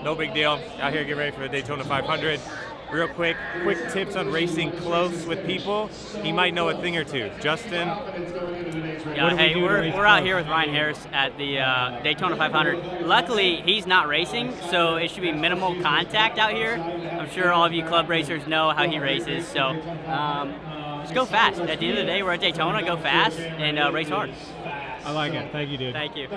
No big deal. Out here getting ready for the Daytona 500. Real quick tips on racing close with people. He might know a thing or two. Justin, what Yeah, do we hey, do to race we're out close? here with Ryan Harris at the Daytona 500. Luckily, he's not racing, so it should be minimal contact out here. I'm sure all of you club racers know how he races, so just go fast. At the end of the day, we're at Daytona. Go fast and race hard. I like it. Thank you, dude. Thank you.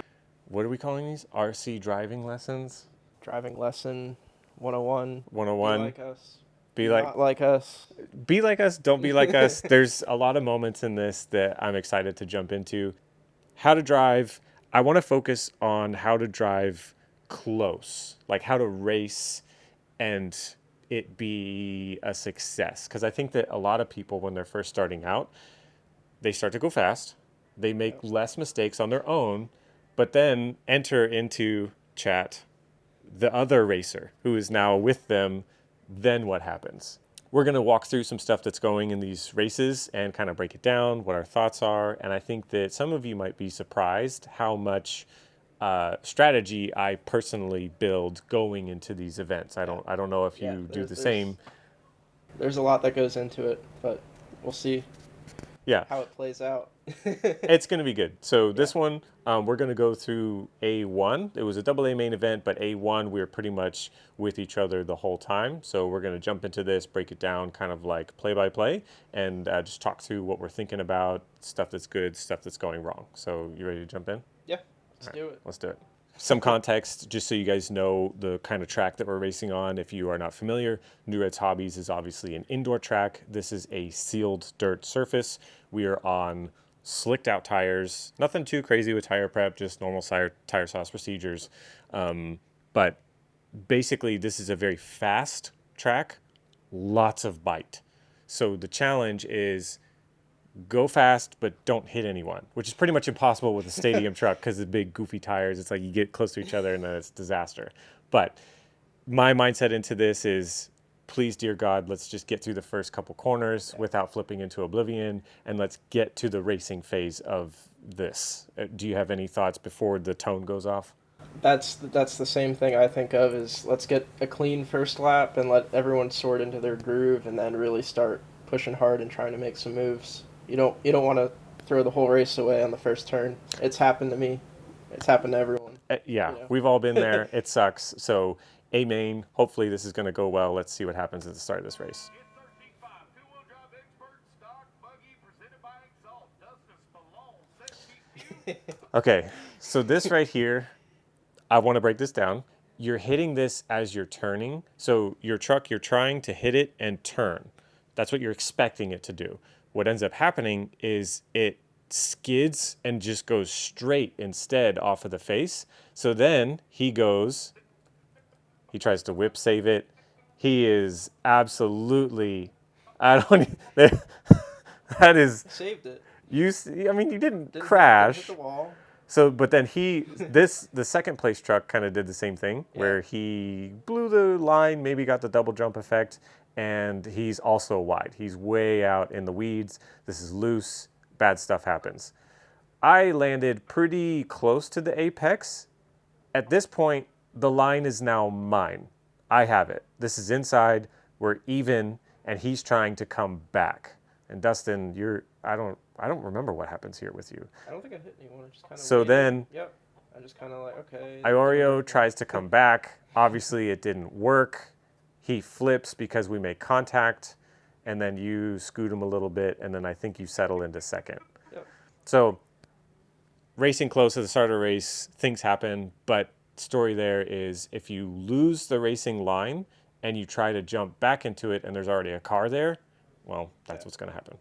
What are we calling these? RC driving lessons? Driving lesson 101. 101. Be like us. Be like, Not like us. be like us, don't be like us. There's a lot of moments in this that I'm excited to jump into. How to drive. I want to focus on how to drive close, like how to race and it be a success. Because I think that a lot of people, when they're first starting out, they start to go fast. They make less mistakes on their own, but then enter into chat the other racer who is now with them. Then what happens? We're going to walk through some stuff that's going in these races and kind of break it down, what our thoughts are. And I think that some of you might be surprised how much strategy I personally build going into these events. I don't know if you do the same. There's a lot that goes into it, but we'll see Yeah, how it plays out. it's going to be good. So this one, we're going to go through A1. It was a AA main event, but A1, we were pretty much with each other the whole time. So we're going to jump into this, break it down kind of like play by play, and just talk through what we're thinking about, stuff that's good, stuff that's going wrong. So you ready to jump in? Yeah, let's do it. Let's do it. Some context, just so you guys know the kind of track that we're racing on. If you are not familiar, New Red's Hobbies is obviously an indoor track. This is a sealed dirt surface. We are on slicked out tires. Nothing too crazy with tire prep, just normal tire sauce procedures. But basically, this is a very fast track, lots of bite. So the challenge is go fast, but don't hit anyone, which is pretty much impossible with a stadium truck because of the big goofy tires. It's like you get close to each other and then it's disaster. But my mindset into this is, please, dear God, let's just get through the first couple corners without flipping into oblivion, and let's get to the racing phase of this. Do you have any thoughts before the tone goes off? That's the same thing I think of is let's get a clean first lap and let everyone sort into their groove and then really start pushing hard and trying to make some moves. You don't want to throw the whole race away on the first turn. It's happened to me. It's happened to everyone. Yeah, You know. we've all been there. It sucks. So A main, hopefully this is going to go well. Let's see what happens at the start of this race. Okay, so this right here, I want to break this down. You're hitting this as you're turning. So your truck, you're trying to hit it and turn. That's what you're expecting it to do. What ends up happening is it skids and just goes straight instead off of the face. So then he tries to whip save it. He is absolutely, I don't, that is, Saved it. I mean, you didn't Didn't crash. hit the wall. So, but then the second place truck kind of did the same thing where he blew the line, maybe got the double jump effect, and he's also wide. He's way out in the weeds. This is loose. Bad stuff happens. I landed pretty close to the apex. At this point, the line is now mine. I have it. This is inside. We're even, and he's trying to come back. And Dustin, I don't remember what happens here with you. I don't think I hit anyone. I just kind of So then, Yep. I just kind of like, okay. Iorio tries to come back. Obviously, it didn't work. He flips because we make contact, and then you scoot him a little bit, and then I think you settle into second. Yep. So, racing close to the start of the race, things happen, but story there is if you lose the racing line and you try to jump back into it and there's already a car there, well, that's what's going to happen.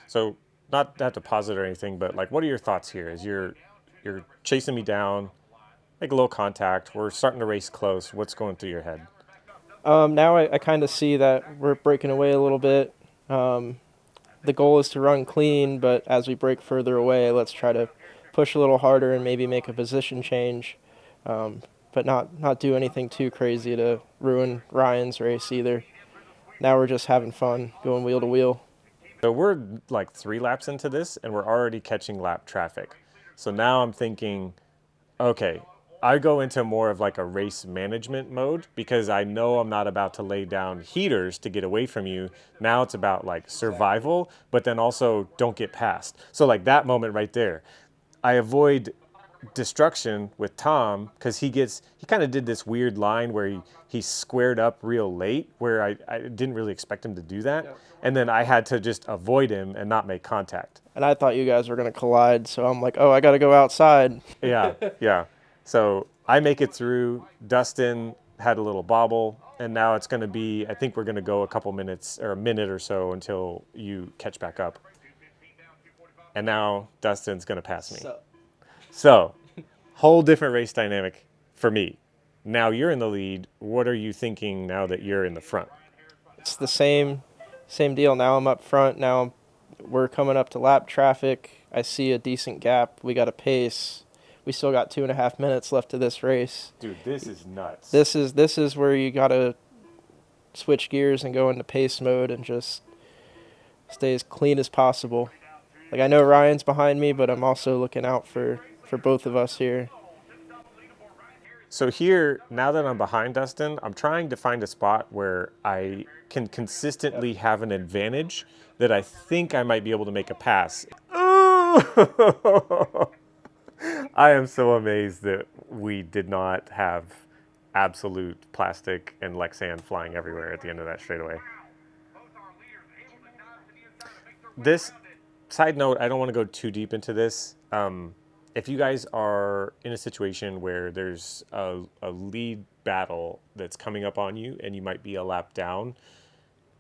So, not to have to pause it or anything, but like, what are your thoughts here? As you're chasing me down, make a little contact, we're starting to race close. What's going through your head? Now I kind of see that we're breaking away a little bit. The goal is to run clean, but as we break further away, let's try to push a little harder and maybe make a position change, but not do anything too crazy to ruin Ryan's race either. Now we're just having fun, going wheel to wheel. So we're like 3 laps into this, and we're already catching lap traffic. So now I'm thinking, okay, I go into more of like a race management mode because I know I'm not about to lay down heaters to get away from you. Now it's about like survival, but then also don't get past. So like that moment right there, I avoid destruction with Tom because he kind of did this weird line where he squared up real late where I didn't really expect him to do that. Yep. And then I had to just avoid him and not make contact. And I thought you guys were going to collide, so I'm like, oh, I got to go outside. Yeah. So I make it through. Dustin had a little bobble, and now it's going to be, I think we're going to go a couple minutes or a minute or so until you catch back up. And now Dustin's going to pass me. So, whole different race dynamic for me. Now you're in the lead. What are you thinking now that you're in the front? It's the same deal. Now I'm up front. Now we're coming up to lap traffic. I see a decent gap. We got a pace. We still got 2.5 minutes left to this race. Dude, this is nuts. This is where you got to switch gears and go into pace mode and just stay as clean as possible. Like, I know Ryan's behind me, but I'm also looking out for both of us here. So here, now that I'm behind Dustin, I'm trying to find a spot where I can consistently have an advantage that I think I might be able to make a pass. I am so amazed that we did not have absolute plastic and Lexan flying everywhere at the end of that straightaway. This, side note, I don't want to go too deep into this. If you guys are in a situation where there's a lead battle that's coming up on you and you might be a lap down,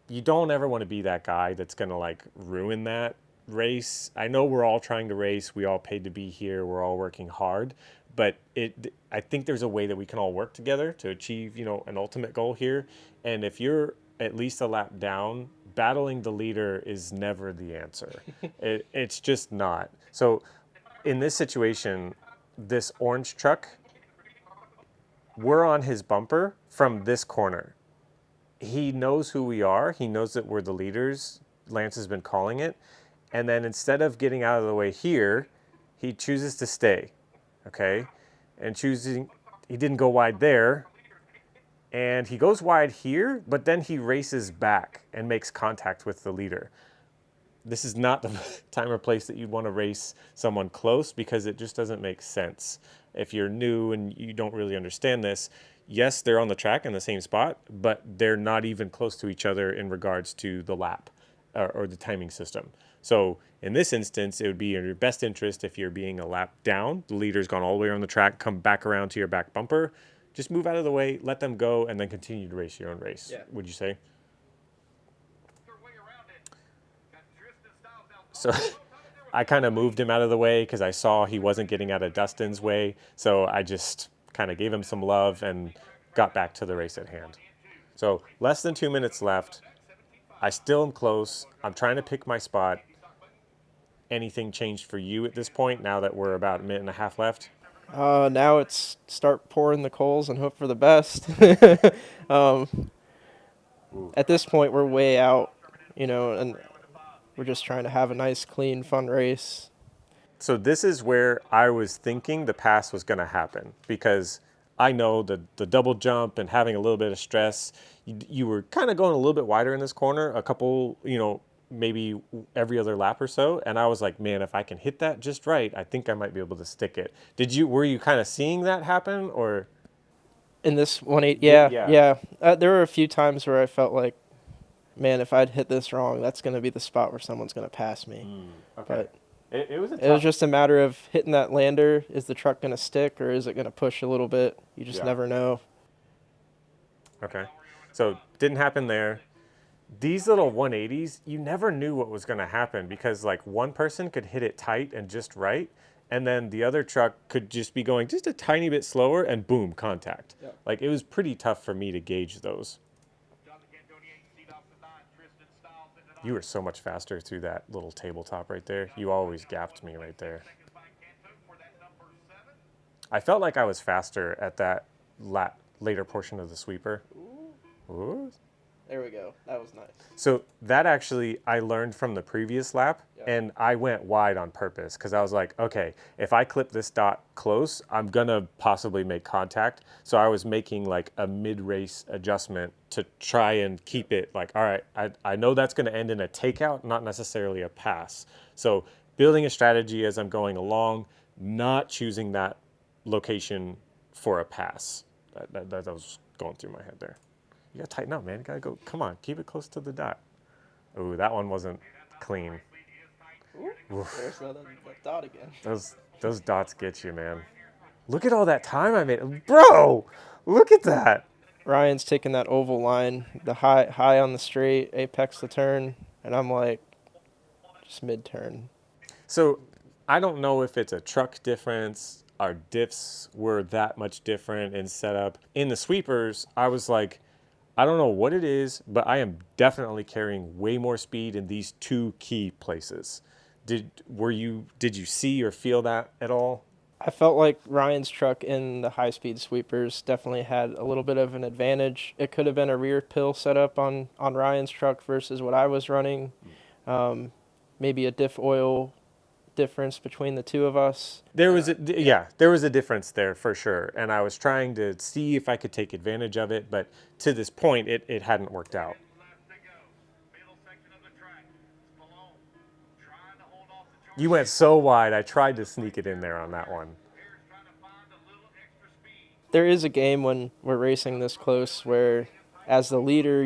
you don't ever want to be that guy that's going to like ruin that race. I know we're all trying to race. We all paid to be here. We're all working hard. But I think there's a way that we can all work together to achieve, an ultimate goal here. And if you're at least a lap down, battling the leader is never the answer. It's just not. So in this situation, this orange truck, we're on his bumper from this corner. He knows who we are. He knows that we're the leaders. Lance has been calling it. And then instead of getting out of the way here, he chooses to stay, okay? And he didn't go wide there. And he goes wide here, but then he races back and makes contact with the leader. This is not the time or place that you'd want to race someone close because it just doesn't make sense. If you're new and you don't really understand this, yes, they're on the track in the same spot, but they're not even close to each other in regards to the lap or the timing system. So in this instance, it would be in your best interest if you're being a lap down, the leader's gone all the way around the track, come back around to your back bumper, just move out of the way, let them go, and then continue to race your own race, would you say? So I kind of moved him out of the way because I saw he wasn't getting out of Dustin's way. So I just kind of gave him some love and got back to the race at hand. So less than 2 minutes left. I still am close. I'm trying to pick my spot. Anything changed for you at this point now that we're about a minute and a half left? Now it's start pouring the coals and hope for the best. At this point, we're way out, and we're just trying to have a nice, clean, fun race. So this is where I was thinking the pass was going to happen because I know the double jump and having a little bit of stress, you were kind of going a little bit wider in this corner, a couple, maybe every other lap or so. And I was like, man, if I can hit that just right, I think I might be able to stick it. Were you kind of seeing that happen or? In this 1/8, yeah. There were a few times where I felt like, man, if I'd hit this wrong, that's going to be the spot where someone's going to pass me. Okay. But it was just a matter of hitting that lander. Is the truck going to stick or is it going to push a little bit? You just never know. Okay. So didn't happen there. These little 180s, you never knew what was going to happen because like one person could hit it tight and just right. And then the other truck could just be going just a tiny bit slower and boom, contact. Yep. Like it was pretty tough for me to gauge those. You were so much faster through that little tabletop right there. You always gapped me right there. I felt like I was faster at that later portion of the sweeper. Ooh. There we go. That was nice. So that actually I learned from the previous lap, and I went wide on purpose because I was like, okay, if I clip this dot close, I'm gonna possibly make contact. So I was making like a mid-race adjustment to try and keep it like, all right, I know that's gonna end in a takeout, not necessarily a pass. So building a strategy as I'm going along, not choosing that location for a pass. That was going through my head there. You gotta tighten up, man. You gotta go. Come on, keep it close to the dot. Ooh, that one wasn't clean. There's that dot again. Those dots get you, man. Look at all that time I made, bro. Look at that. Ryan's taking that oval line, the high on the straight, apex the turn, and I'm like, just mid turn. So I don't know if it's a truck difference. Our diffs were that much different in setup. In the sweepers, I was like, I don't know what it is, but I am definitely carrying way more speed in these two key places. Did you see or feel that at all? I felt like Ryan's truck in the high-speed sweepers definitely had a little bit of an advantage. It could have been a rear pill setup on Ryan's truck versus what I was running. Maybe a diff oil difference between the two of us. There was a difference there for sure, and I was trying to see if I could take advantage of it, but to this point it hadn't worked out. You went so wide, I tried to sneak it in there on that one. There is a game when we're racing this close where as the leader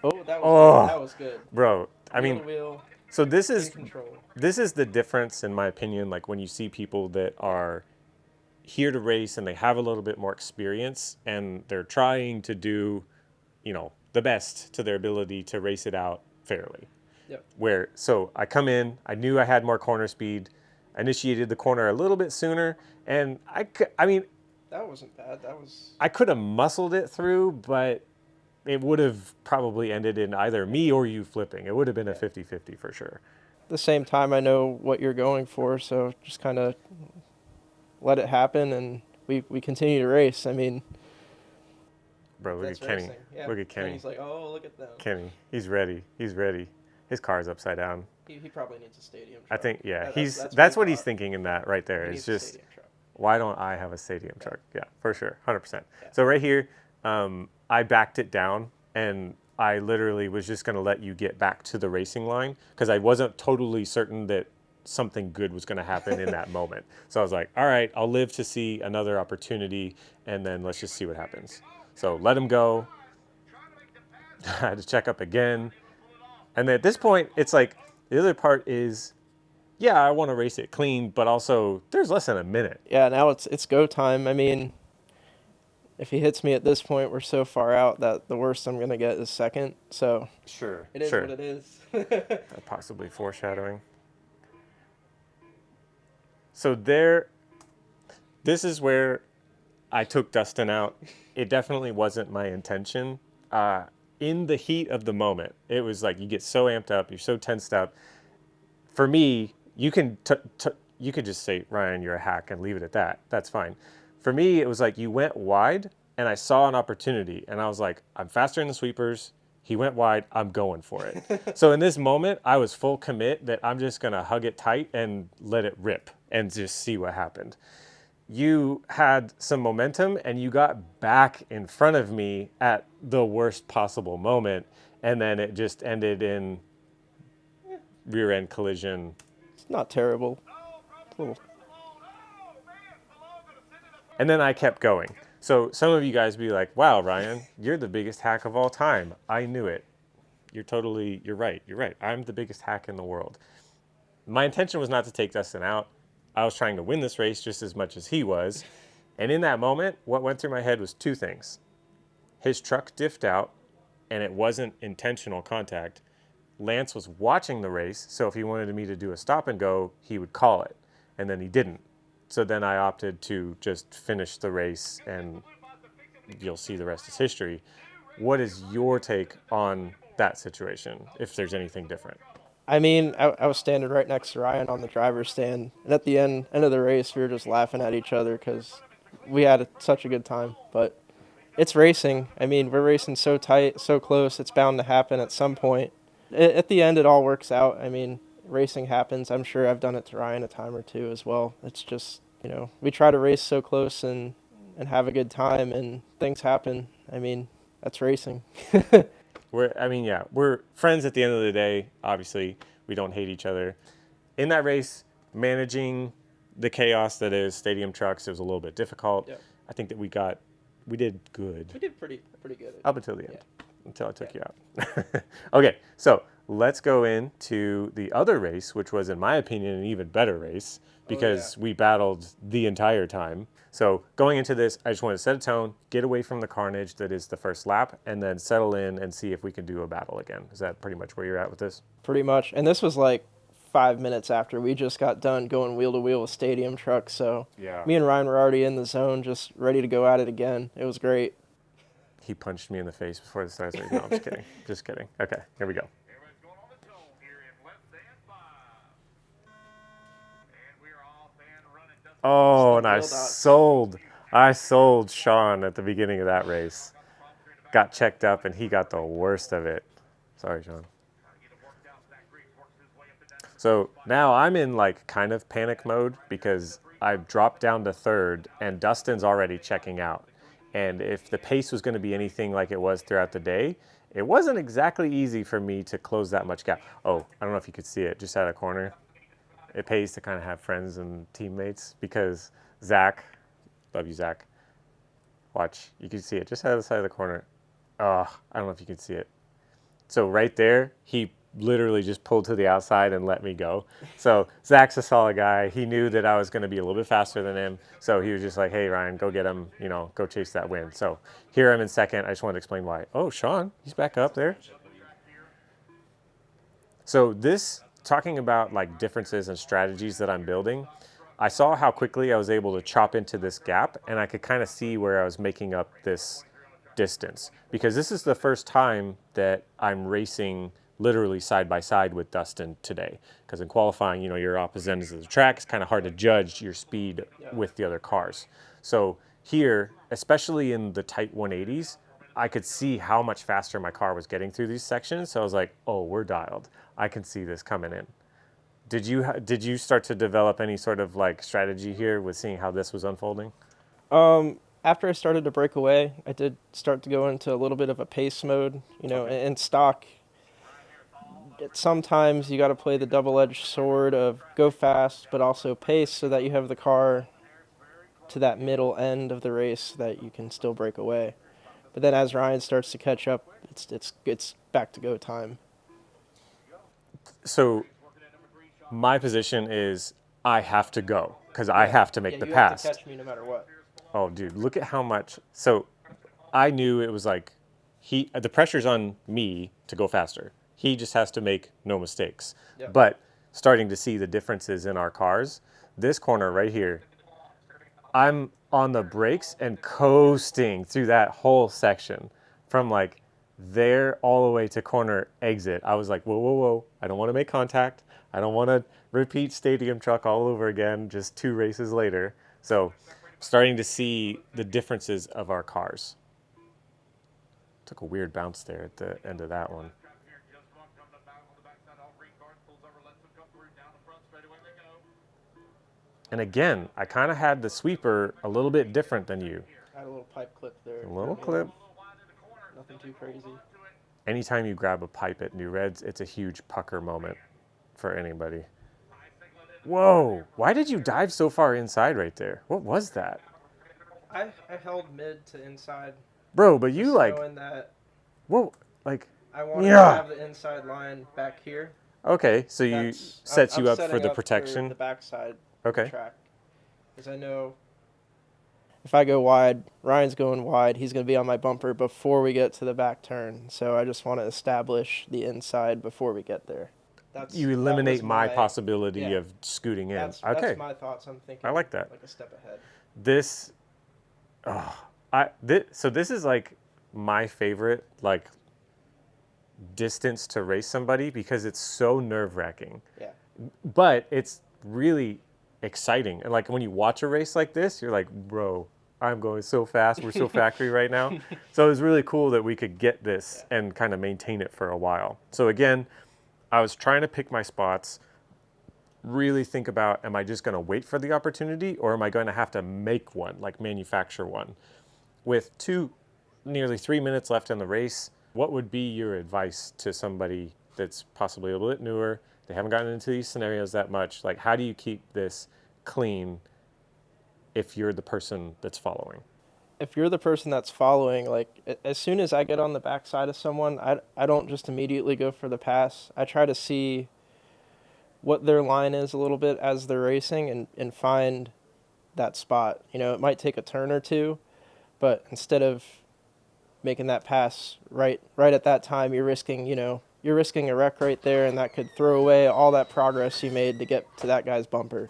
that was good. Bro, I mean, wheel, so this is control. This is the difference, in my opinion, like when you see people that are here to race and they have a little bit more experience and they're trying to do, the best to their ability to race it out fairly. Yep. So I come in, I knew I had more corner speed, I initiated the corner a little bit sooner, and that wasn't bad. I could have muscled it through, but it would have probably ended in either me or you flipping. It would have been a 50-50 for sure. At the same time, I know what you're going for, so just kind of let it happen, and we continue to race. I mean, bro, look at Kenny. Yeah. Look at Kenny. Kenny's like, oh, look at them. Kenny, he's ready. His car's upside down. He probably needs a stadium truck. I think, That's what he's thinking in that right there. It's just, why don't I have a stadium truck? Yeah, for sure, 100%. Yeah. So right here, I backed it down, and I literally was just going to let you get back to the racing line because I wasn't totally certain that something good was going to happen in that moment. So I was like, all right, I'll live to see another opportunity, and then let's just see what happens. So let him go. I had to check up again. And then at this point, it's like, the other part is, yeah, I want to race it clean, but also there's less than a minute. Yeah, now it's go time. I mean, if he hits me at this point, we're so far out that the worst I'm going to get is second. So Sure. It is what it is. Possibly foreshadowing. So this is where I took Dustin out. It definitely wasn't my intention. In the heat of the moment, it was like you get so amped up, you're so tensed up. For me, you could just say, Ryan, you're a hack, and leave it at that. That's fine. For me, it was like you went wide, and I saw an opportunity, and I was like, I'm faster in the sweepers. He went wide. I'm going for it. So in this moment, I was full commit that I'm just going to hug it tight and let it rip and just see what happened. You had some momentum, and you got back in front of me at the worst possible moment, and then it just ended in rear end collision. It's not terrible. It's a little. And then I kept going. So some of you guys be like, wow, Ryan, you're the biggest hack of all time. I knew it. You're right. You're right. I'm the biggest hack in the world. My intention was not to take Dustin out. I was trying to win this race just as much as he was. And in that moment, what went through my head was two things. His truck diffed out, and it wasn't intentional contact. Lance was watching the race, so if he wanted me to do a stop and go, he would call it. And then he didn't. So then I opted to just finish the race, and you'll see the rest is history. What is your take on that situation, if there's anything different? I mean, I was standing right next to Ryan on the driver's stand, and at the end of the race, we were just laughing at each other because we had such a good time. But It's racing. I mean, we're racing so tight, so close. It's bound to happen at some point. At the end, it all works out. I mean, racing happens. I'm sure I've done it to Ryan a time or two as well. It's just, we try to race so close and have a good time, and things happen. I mean, that's racing. We're friends at the end of the day. Obviously, we don't hate each other. In that race, managing the chaos that is stadium trucks, it was a little bit difficult. Yep. I think that we did good. We did pretty good. Up until the end, until I took you out. Okay, so let's go into the other race, which was, in my opinion, an even better race because we battled the entire time. So going into this, I just want to set a tone, get away from the carnage that is the first lap, and then settle in and see if we can do a battle again. Is that pretty much where you're at with this? Pretty much. And this was like 5 minutes after we just got done going wheel to wheel with stadium trucks. So me and Ryan were already in the zone, just ready to go at it again. It was great. He punched me in the face before the start. No, I'm just kidding. Just kidding. Okay, here we go. Oh, and I sold Sean at the beginning of that race. Got checked up, and he got the worst of it. Sorry, Sean. So now I'm in like kind of panic mode because I've dropped down to third, and Dustin's already checking out. And if the pace was going to be anything like it was throughout the day, it wasn't exactly easy for me to close that much gap. Oh, I don't know if you could see it just out of corner. It pays to kind of have friends and teammates because Zach, love you, Zach. Watch, you can see it just out of the side of the corner. Oh, I don't know if you can see it. So right there, he literally just pulled to the outside and let me go. So Zach's a solid guy. He knew that I was going to be a little bit faster than him. So he was just like, hey, Ryan, go get him, go chase that win. So here I'm in second. I just wanted to explain why. Oh, Sean, he's back up there. So this, talking about like differences and strategies that I'm building, I saw how quickly I was able to chop into this gap, and I could kind of see where I was making up this distance, because this is the first time that I'm racing literally side by side with Dustin today. Because in qualifying, you're opposite ends of the track. It's kind of hard to judge your speed with the other cars. So here, especially in the tight 180s, I could see how much faster my car was getting through these sections. So I was like, oh, we're dialed. I can see this coming in. Did you start to develop any sort of like strategy here with seeing how this was unfolding? After I started to break away, I did start to go into a little bit of a pace mode. In stock, sometimes you got to play the double-edged sword of go fast, but also pace so that you have the car to that middle end of the race that you can still break away. But then as Ryan starts to catch up, it's back to go time. So my position is I have to go because I have to make the pass. You have to catch me no matter what. Oh, dude, look at how much. So I knew it was like the pressure's on me to go faster. He just has to make no mistakes. Yep. But starting to see the differences in our cars, this corner right here, I'm on the brakes and coasting through that whole section from like there all the way to corner exit. I was like, whoa, whoa, whoa. I don't want to make contact. I don't want to repeat stadium truck all over again just 2 races later. So starting to see the differences of our cars. Took a weird bounce there at the end of that one. And again, I kind of had the sweeper a little bit different than you. I had a little pipe clip there. A little clip. Nothing too crazy. Anytime you grab a pipe at New Reds, it's a huge pucker moment for anybody. Whoa, why did you dive so far inside right there? What was that? I held mid to inside. Bro, but you like... Knowing that whoa, like... I wanted to have the inside line back here. Okay, so you sets you up for the protection. For the backside okay. Track. Because I know if I go wide, Ryan's going wide, he's going to be on my bumper before we get to the back turn. So I just want to establish the inside before we get there. You eliminate my possibility of scooting in. That's my thoughts. I'm thinking. I like that. Like a step ahead. So this is like my favorite like distance to race somebody because it's so nerve-wracking. Yeah. But it's really exciting. And like when you watch a race like this, you're like, bro, I'm going so fast. We're so factory right now. So it was really cool that we could get this and kind of maintain it for a while. So again, I was trying to pick my spots, really think about, am I just going to wait for the opportunity or am I going to have to make one, like manufacture one? With nearly 3 minutes left in the race, what would be your advice to somebody that's possibly a little bit newer? They haven't gotten into these scenarios that much. Like, how do you keep this clean if you're the person that's following? If you're the person that's following, like as soon as I get on the backside of someone, I don't just immediately go for the pass. I try to see what their line is a little bit as they're racing and find that spot. You know, it might take a turn or two, but instead of making that pass right at that time, you're risking a wreck right there, and that could throw away all that progress you made to get to that guy's bumper.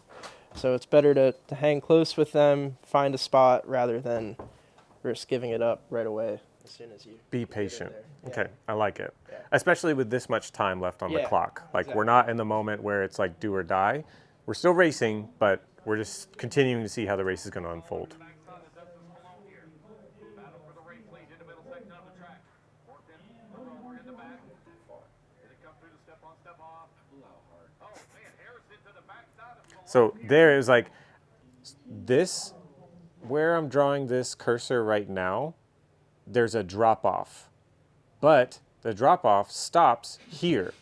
So it's better to hang close with them, find a spot, rather than risk giving it up right away as soon as you be patient. Yeah. Okay, I like it. Yeah. Especially with this much time left on the Yeah, clock. Like, exactly. we're not in the moment where it's like do or die. We're still racing, but we're just continuing to see how the race is going to unfold. So there is like this, where I'm drawing this cursor right now, there's a drop off, but the drop off stops here.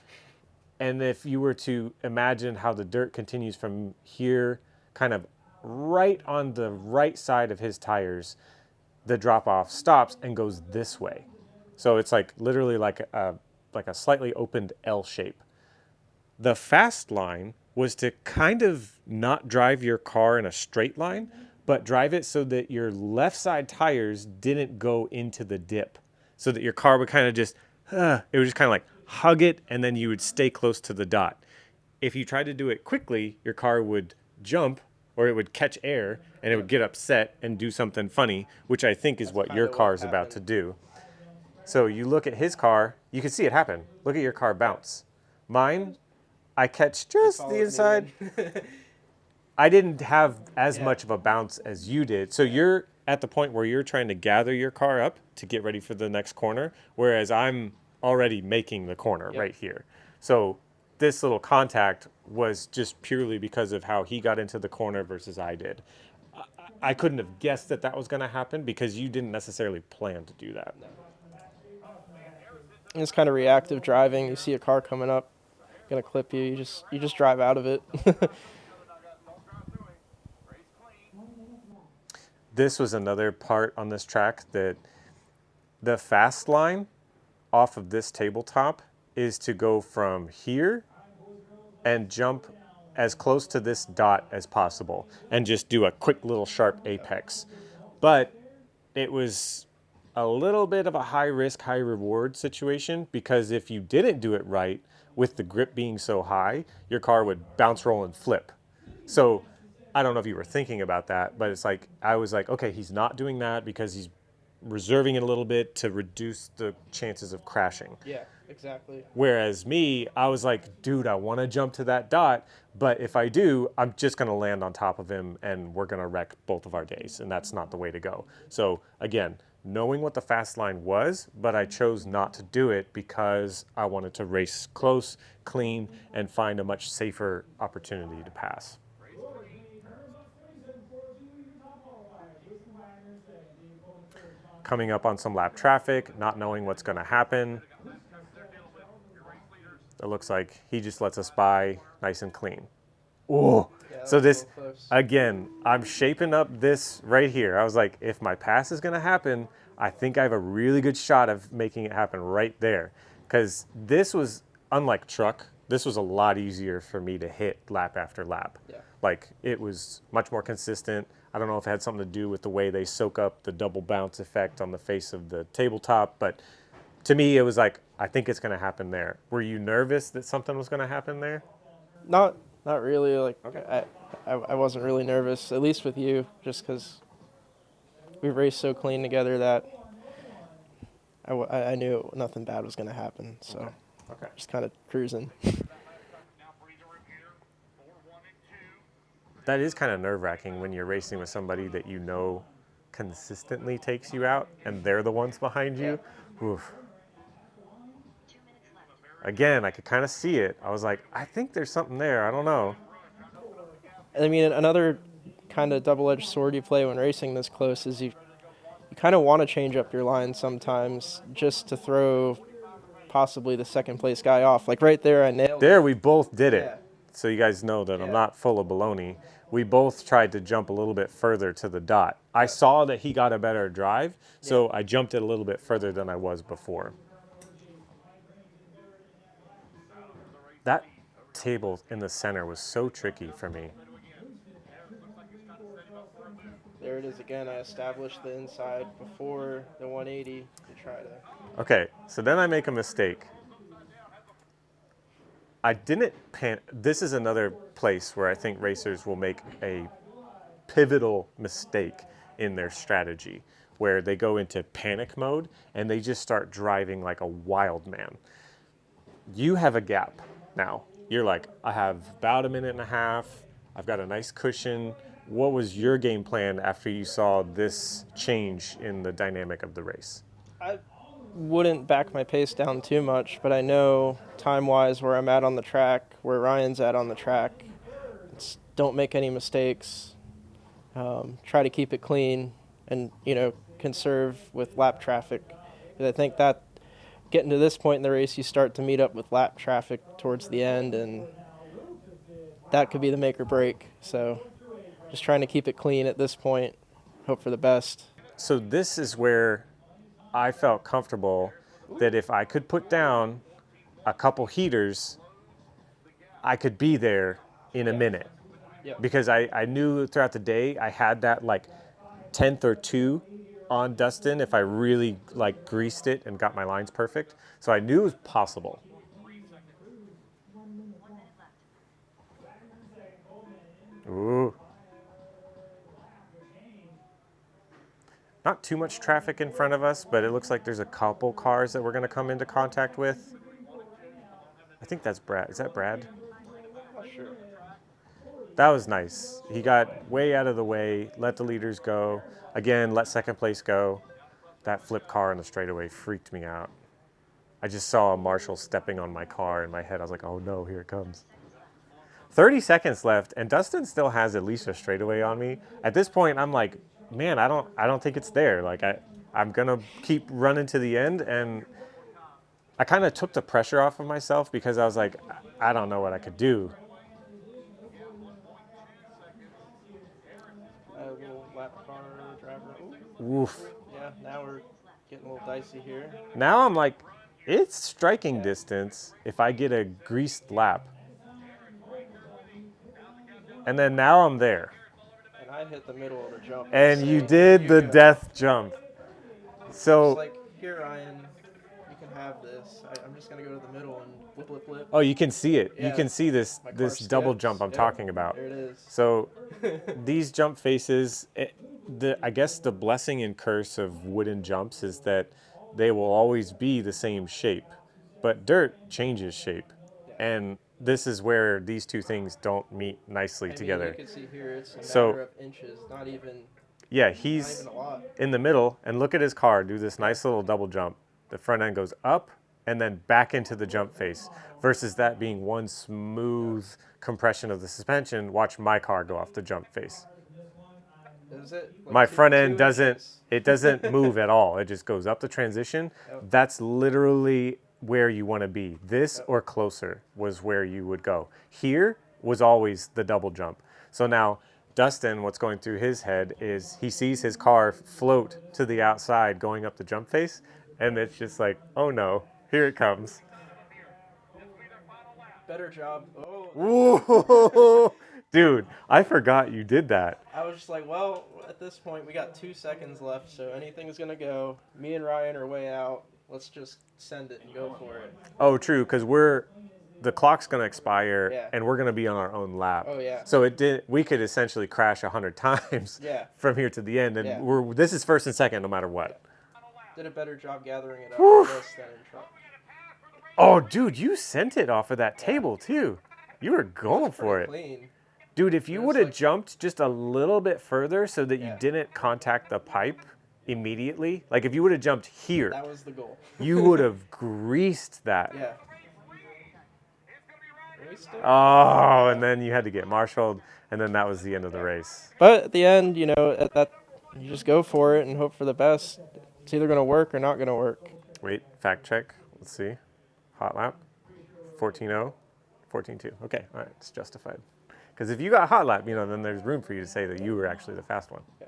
And if you were to imagine how the dirt continues from here, kind of right on the right side of his tires, the drop off stops and goes this way. So it's like literally like a slightly opened L shape. The fast line was to kind of not drive your car in a straight line, but drive it so that your left side tires didn't go into the dip, so that your car would kind of just, it would just kind of like hug it, and then you would stay close to the dot. If you tried to do it quickly, your car would jump, or it would catch air, and it would get upset and do something funny, which I think is what your car is about to do. So you look at his car, you can see it happen. Look at your car bounce. Mine, I catch just the inside. I didn't have as much of a bounce as you did. So you're at the point where you're trying to gather your car up to get ready for the next corner, whereas I'm already making the corner right here. So this little contact was just purely because of how he got into the corner versus I did. I couldn't have guessed that that was going to happen because you didn't necessarily plan to do that. It's kind of reactive driving. You see a car coming up, gonna clip you. You just drive out of it. This was another part on this track that the fast line off of this tabletop is to go from here and jump as close to this dot as possible and just do a quick little sharp apex. But it was a little bit of a high risk, high reward situation, because if you didn't do it right, with the grip being so high, your car would bounce, roll, and flip. So I don't know if you were thinking about that, but it's like, I was like, okay, he's not doing that because he's reserving it a little bit to reduce the chances of crashing. Yeah, exactly. Whereas me, I was like, dude, I want to jump to that dot, but if I do, I'm just going to land on top of him and we're going to wreck both of our days, and that's not the way to go. So again, knowing what the fast line was, but I chose not to do it because I wanted to race close, clean, and find a much safer opportunity to pass. Coming up on some lap traffic, not knowing what's going to happen. It looks like he just lets us by nice and clean. Oh, so this, again, I'm shaping up this right here. I was like, if my pass is going to happen, I think I have a really good shot of making it happen right there. Because this was, unlike truck, this was a lot easier for me to hit lap after lap. Yeah. Like, it was much more consistent. I don't know if it had something to do with the way they soak up the double bounce effect on the face of the tabletop, but to me, it was like, I think it's going to happen there. Were you nervous that something was going to happen there? Not really. Like, okay. I wasn't really nervous, at least with you, just because we raced so clean together that I knew nothing bad was going to happen. So Okay. Just kind of cruising. That is kind of nerve-wracking when you're racing with somebody that you know consistently takes you out and they're the ones behind you, oof. Again, I could kind of see it. I was like, I think there's something there. I don't know. I mean, another kind of double-edged sword you play when racing this close is you kind of want to change up your line sometimes just to throw possibly the second place guy off. Like right there, I nailed There, it. we both did it. Yeah. So you guys know that I'm Yeah. not full of baloney. We both tried to jump a little bit further to the dot. I saw that he got a better drive, so I jumped it a little bit further than I was before. That table in the center was so tricky for me. There it is again. I established the inside before the 180 to try to. Okay, so then I make a mistake. I didn't this is another place where I think racers will make a pivotal mistake in their strategy, where they go into panic mode and they just start driving like a wild man. You have a gap now. You're like, I have about a minute and a half. I've got a nice cushion. What was your game plan after you saw this change in the dynamic of the race? I wouldn't back my pace down too much, but I know time-wise where I'm at on the track, where Ryan's at on the track. Don't make any mistakes. Try to keep it clean and, conserve with lap traffic. 'Cause I think that getting to this point in the race, you start to meet up with lap traffic towards the end, and that could be the make or break. So just trying to keep it clean at this point, hope for the best. So this is where I felt comfortable that if I could put down a couple heaters, I could be there in a minute. Yep. Because I knew throughout the day I had that like 10th or 2 on Dustin if I really like greased it and got my lines perfect. So I knew it was possible. Ooh. Not too much traffic in front of us, but it looks like there's a couple cars that we're going to come into contact with. I think that's Brad. Is that Brad? Not sure. That was nice. He got way out of the way, let the leaders go. Again, let second place go. That flip car in the straightaway freaked me out. I just saw a Marshall stepping on my car in my head. I was like, oh no, here it comes. 30 seconds left, and Dustin still has at least a straightaway on me. At this point, I'm like, man, I don't think it's there. Like I'm gonna keep running to the end, and I kind of took the pressure off of myself because I was like, I don't know what I could do. Little lap car driver. Ooh. Woof. Yeah, now we're getting a little dicey here. Now I'm like, it's striking distance if I get a greased lap. And then now I'm there. And I hit the middle of the jump. And you So did the can- death jump. It's So, like, here, Ryan, you can have this. I'm just going to go to the middle and flip, flip, flip. oh, you can see it. You Yeah. can see this My car this double skips. jump I'm Yep. talking about. There it is. So these jump faces, I guess the blessing and curse of wooden jumps is that they will always be the same shape. But dirt changes shape. And this is where these two things don't meet nicely together. You can see here it's a So- matter of inches, not even Yeah, not he's even a lot. in the middle, and look at his car do this nice little double jump. The front end goes up and then back into the jump face, versus that being one smooth compression of the suspension. Watch my car go off the jump face. Is it? Like My two- front end 2 doesn't, inches? it doesn't move at all. It just goes up the transition. That's literally where you want to be. This or closer was where you would go. Here was always the double jump. So now Dustin, what's going through his head is he sees his car float to the outside going up the jump face, and it's just like, oh no, here it comes. Better job. Oh, Ooh, dude, I forgot you did that. I was just like, well, at this point, we got 2 seconds left, so anything's going to go. Me and Ryan are way out. Let's just send it and go for it. Oh, true, because the clock's going to expire, Yeah. and we're going to be on our own lap. Oh, yeah. So we could essentially crash 100 times Yeah. from here to the end, and Yeah. this is first and second no matter what. Did a better job gathering it up in this than in truck. Oh, dude, you sent it off of that table, too. You were going for it. Clean. Dude, if you would have jumped just a little bit further so that you Yeah. didn't contact the pipe immediately, like if you would have jumped here, That was the goal. you would have greased that. Yeah. Oh, and then you had to get marshaled, and then that was the end of the race. But at the end, you know, at that you just go for it and hope for the best. It's either going to work or not going to work. Wait, fact check. Let's see. Hot lap. 14.0. 14.2. Okay, all right, it's justified. Because if you got hot lap, you know, then there's room for you to say that you were actually the fast one. Yeah.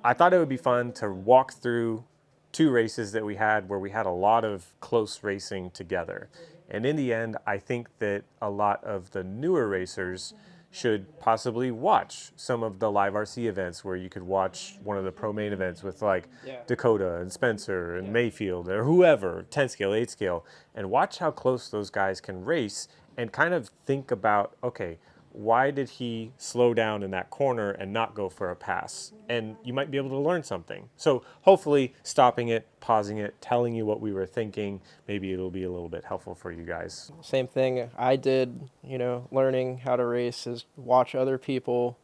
I thought it would be fun to walk through 2 races that we had where we had a lot of close racing together. And in the end, I think that a lot of the newer racers should possibly watch some of the live RC events where you could watch one of the pro main events with like Dakota and Spencer and Mayfield or whoever, 10 scale, 8 scale, and watch how close those guys can race and kind of think about, okay, why did he slow down in that corner and not go for a pass? And you might be able to learn something. So hopefully stopping it, pausing it, telling you what we were thinking, maybe it'll be a little bit helpful for you guys. Same thing I did, you know, learning how to race is watch other people.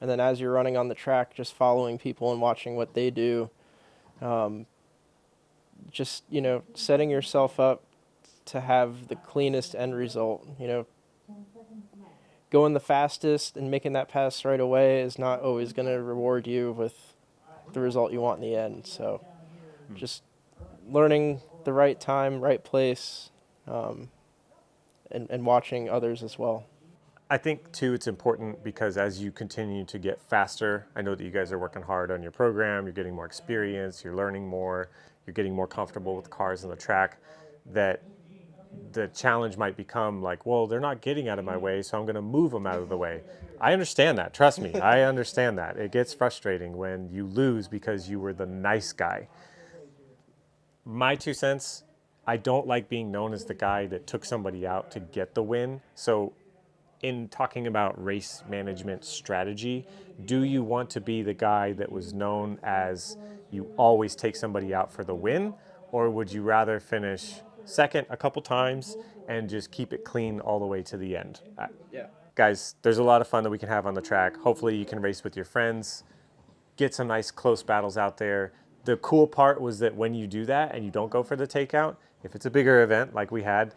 And then as you're running on the track, just following people and watching what they do. Just, you know, setting yourself up to have the cleanest end result, you know. Going the fastest and making that pass right away is not always going to reward you with the result you want in the end. So just learning the right time, right place, and watching others as well. I think, too, it's important because as you continue to get faster, I know that you guys are working hard on your program, you're getting more experience, you're learning more, you're getting more comfortable with cars on the track, that the challenge might become like, well, they're not getting out of my way, so I'm going to move them out of the way. I understand that. Trust me. I understand that. It gets frustrating when you lose because you were the nice guy. My 2 cents, I don't like being known as the guy that took somebody out to get the win. So in talking about race management strategy, do you want to be the guy that was known as you always take somebody out for the win, or would you rather finish second a couple times and just keep it clean all the way to the end? Guys, there's a lot of fun that we can have on the track. Hopefully you can race with your friends, get some nice close battles out there. The cool part was that when you do that and you don't go for the takeout, if it's a bigger event like we had,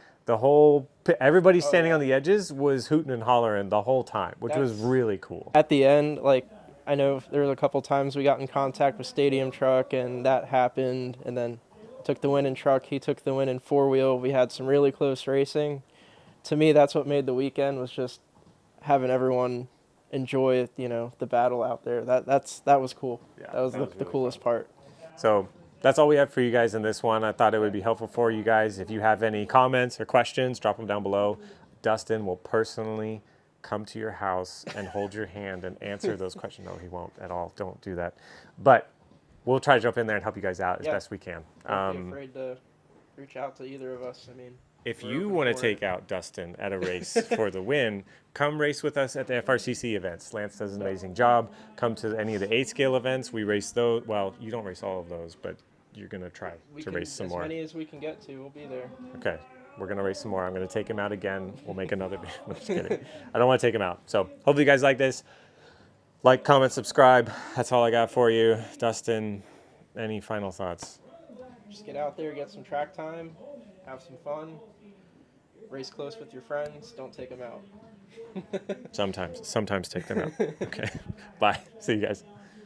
everybody standing on the edges was hooting and hollering the whole time, which was really cool. At the end, like, I know there was a couple times we got in contact with Stadium Truck and that happened, and then took the win in truck, he took the win in 4-wheel. We had some really close racing. To me, that's what made the weekend, was just having everyone enjoy, you know, the battle out there. That was cool. Yeah, that was the coolest part. So that's all we have for you guys in this one. I thought it would be helpful for you guys. If you have any comments or questions, drop them down below. Dustin will personally come to your house and hold your hand and answer those questions. No, he won't at all. Don't do that. But we'll try to jump in there and help you guys out as best we can. Don't be afraid to reach out to either of us. I mean, if you want to take out Dustin at a race for the win, come race with us at the FRCC events. Lance does an amazing job. Come to any of the 8-scale events. We race those. Well, you don't race all of those, but you're going to try to race some more. As many as we can get to, we'll be there. Okay. We're going to race some more. I'm going to take him out again. We'll make another video. I'm just kidding. I don't want to take him out. So hopefully you guys like this. Like, comment, subscribe. That's all I got for you. Dustin, any final thoughts? Just get out there, get some track time, have some fun, race close with your friends. Don't take them out. Sometimes take them out. Okay. Bye. See you guys.